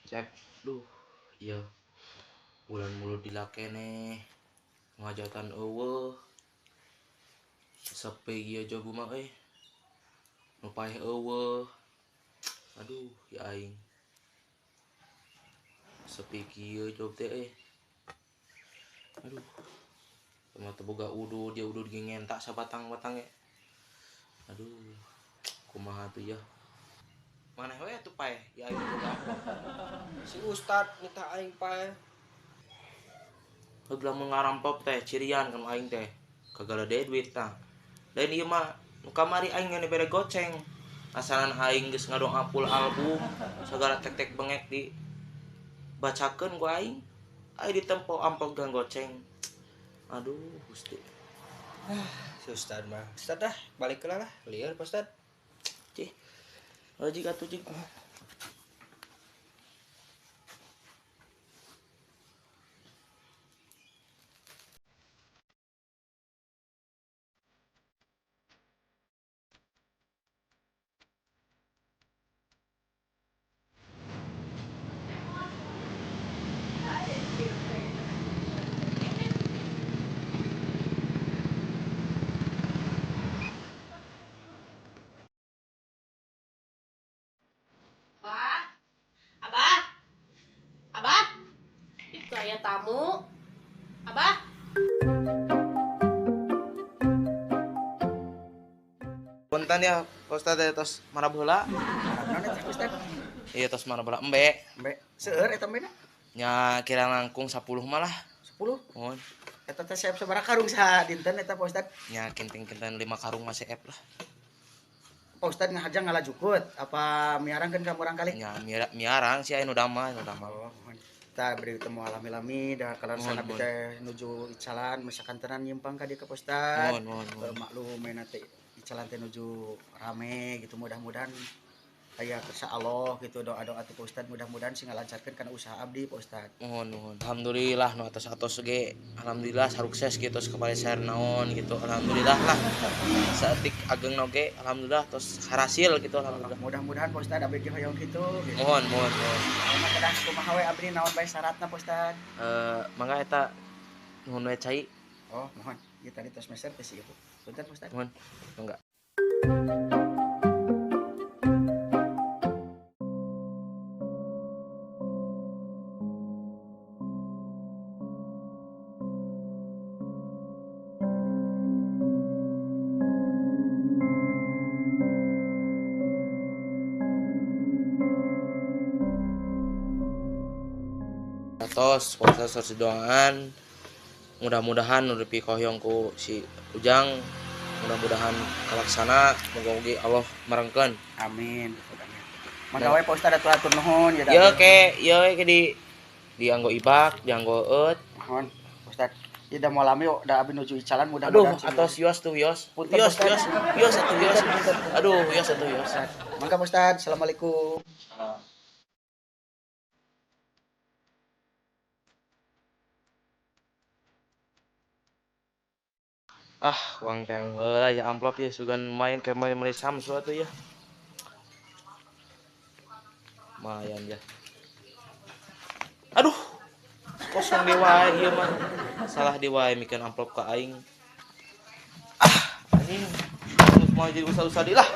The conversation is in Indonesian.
Cek, duh, iya bulan mulu dilakene ngajatan eueuh sepi ieu jogu mah nu paeh eueuh. Aduh ya aing sepi kieu jog teh aduh mah teu boga udud dia udud ge ngenta sabatang-batang aduh kumaha tuh ya maneh we atuh paeh ya aing boga Si Ustad minta aing paeh. heula ngarampok teh cirian kan aing teh kagala deui duit tah. Dan ieu mah nu kamari aing ngene bere goceng. Asalan aing geus ngadong apul album sagala tek-tek bengek di bacakeun ku aing. Aya ditempo amplop gang goceng. Aduh, Gusti. Si Ustad mah. Ustad dah balik lah lah. Lieur Pak Ustad. Cih. Leuwih atuh cing. Abah, Abah, Abah, itu aya tamu. Abah, Punten ya, Pak Ustad tos marab heula. Naon eta Ustad? Iya tos marab heula embe. Embe seueur eta embena? Nya kira langkung 10 mah lah. 10. Mohon. Eta teh siap sabaraha karung sa dinten eta Pak Ustad? Nya kinting-kinten 5 karung masih ep lah. Pak Ustad ngahajang ngalajukut apa miarangkeun ka murang kali? Nya miarang sih anu damai, anu damai. Oh, mohon. Kita beri temu alami-alami da kalansana Mohon, teh nuju icalan misalkan tenan nyimpang ka dieu ka Pak Ustad. Mohon. Maklum mena teh icalan teh nuju rame gitu mudah-mudahan aya kersa Allah gitu doa-doa teh Pak Ustad mudah-mudahan sing ngalancarkeun kana usaha abdi Pak Ustad. Mohon. Alhamdulillah nu atos-atos ge alhamdulillah sukses gitu sekapaleser naon gitu. Alhamdulillah lah. Saeutik ageng oge alhamdulillah tos harasil gitu alhamdulillah. Mudah-mudahan Pak Ustad abdi ge hoyong kitu gitu. Mohon. Mah kedah kumaha we abdi naon bae syaratna Pak Ustad? Mangga eta nuhun we cai. Oh, mohon. Ieu tadi tos meser teh si ieu. Punten Pak Ustad. Mohon. Mangga. Tos proses doaan mudah-mudahan nu dipikohyong ku si Ujang mudah-mudahan kalaksana muga-mugi Allah merengkeun. Amin. Mangga we Pak Ustad atur nuhun ya. Ieu ke di anggo ibak, di anggo eut. Mohon Pak Ustad. Ieu da moal lami da abdi nuju icalan Aduh, mudah-mudahan. atos yos tuh yos. Punten, Yos Ustad. atuh yos. Aduh, yos atuh yos. Mangga Pak Ustad. Assalamualaikum. Uang teh heula ya amplop ya sugan main ke main Samsu atuh ya. Lumayan ya. Aduh. Kosong di wae ieu mah. Salah di wae mikeun amplop ka aing. Anjing. Mau jadi usah-usah deui lah.